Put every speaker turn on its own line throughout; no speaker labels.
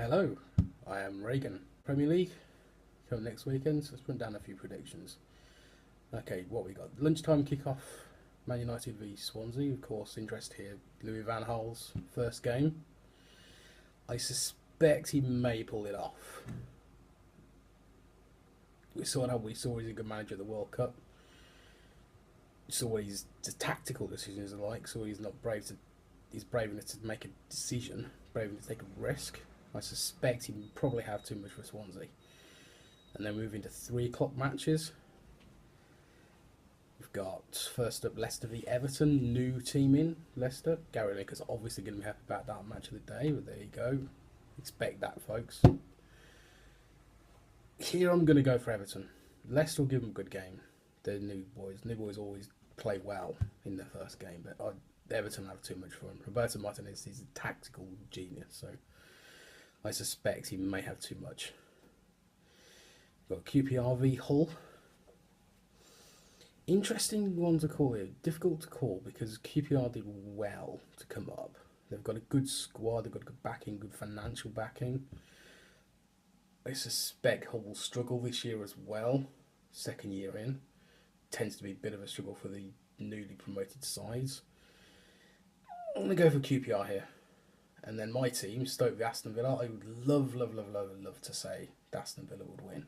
Hello, I am Reagan. Premier League coming next weekend, so let's put down a few predictions. Okay, what we got? Lunchtime kickoff, Man United v Swansea. Of course, interest here. Louis van Gaal's first game. I suspect he may pull it off. We saw he's a good manager at the World Cup. We saw what his tactical decisions are like. So he's brave enough to make a decision, brave enough to take a risk. I suspect he will probably have too much for Swansea. And then move into 3 o'clock matches. We've got first up Leicester v Everton, new team in Leicester. Gary Lineker's obviously going to be happy about that match of the day, but there you go. Expect that, folks. Here I'm going to go for Everton. Leicester will give them a good game. They're new boys. New boys always play well in their first game, but Everton have too much for him. Roberto Martinez is a tactical genius, so I suspect he may have too much. We've got QPR v Hull. Interesting one to call here. Difficult to call because QPR did well to come up. They've got a good squad, they've got good backing, good financial backing. I suspect Hull will struggle this year as well. Second year in. Tends to be a bit of a struggle for the newly promoted sides. I'm going to go for QPR here. And then my team, Stoke v Aston Villa. I would love to say Aston Villa would win.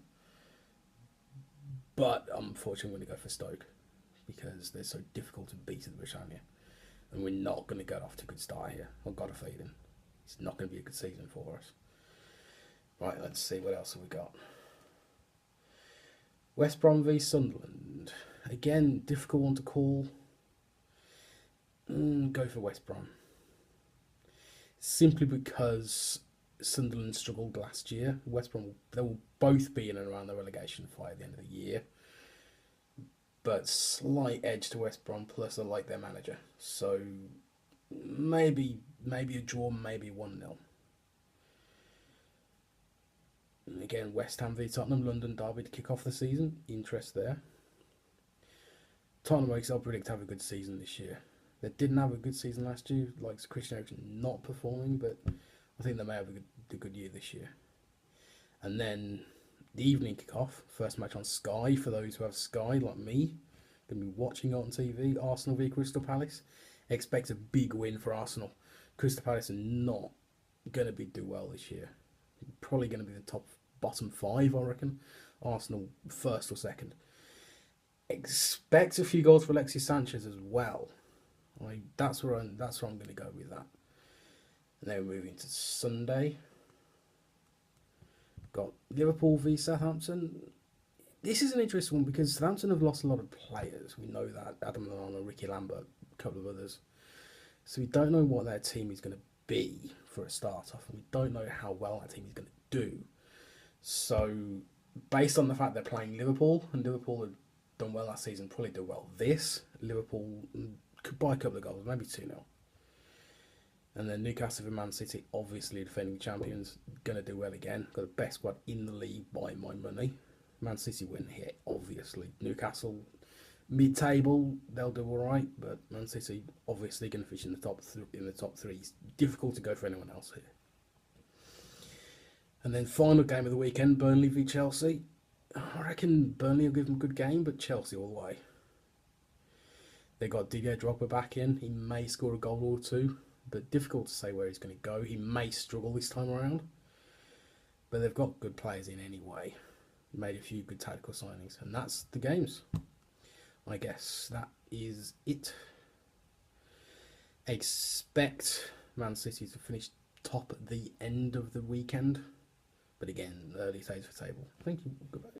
But unfortunately, I'm going to go for Stoke because they're so difficult to beat at the Britannia. And we're not going to get off to a good start here. I've got a feeling. It's not going to be a good season for us. Right, let's see what else have we got. West Brom v Sunderland. Again, difficult one to call. Go for West Brom. Simply because Sunderland struggled last year. West Brom, they will both be in and around the relegation fight at the end of the year. But slight edge to West Brom, plus I like their manager. So maybe a draw, maybe 1-0. Again, West Ham v Tottenham, London derby to kick off the season. Interest there. Tottenham, I'll predict have a good season this year. They didn't have a good season last year, like Christian Eriksen not performing, but I think they may have a good year this year. And then the evening kickoff, first match on Sky for those who have Sky, like me, going to be watching it on TV. Arsenal v Crystal Palace. Expect a big win for Arsenal. Crystal Palace are not going to do well this year. Probably going to be the bottom 5, I reckon. Arsenal first or second. Expect a few goals for Alexis Sanchez as well. That's where I'm going to go with that. And then we're moving to Sunday. Got Liverpool v Southampton. This is an interesting one because Southampton have lost a lot of players. We know that. Adam Lallana, Ricky Lambert, a couple of others. So we don't know what their team is going to be for a start off. And we don't know how well that team is going to do. So based on the fact they're playing Liverpool, and Liverpool have done well last season, probably do well this, Liverpool could buy a couple of goals, maybe 2-0. And then Newcastle and Man City, obviously defending champions, going to do well again. Got the best squad in the league by my money. Man City win here, obviously. Newcastle, mid-table, they'll do all right. But Man City, obviously, going to finish in the top three. It's difficult to go for anyone else here. And then final game of the weekend, Burnley v Chelsea. I reckon Burnley will give them a good game, but Chelsea all the way. They got Didier Drogba back in. He may score a goal or 2. But difficult to say where he's going to go. He may struggle this time around. But they've got good players in anyway. Made a few good tactical signings. And that's the games. I guess that is it. Expect Man City to finish top at the end of the weekend. But again, early stage for table. Thank you. Goodbye.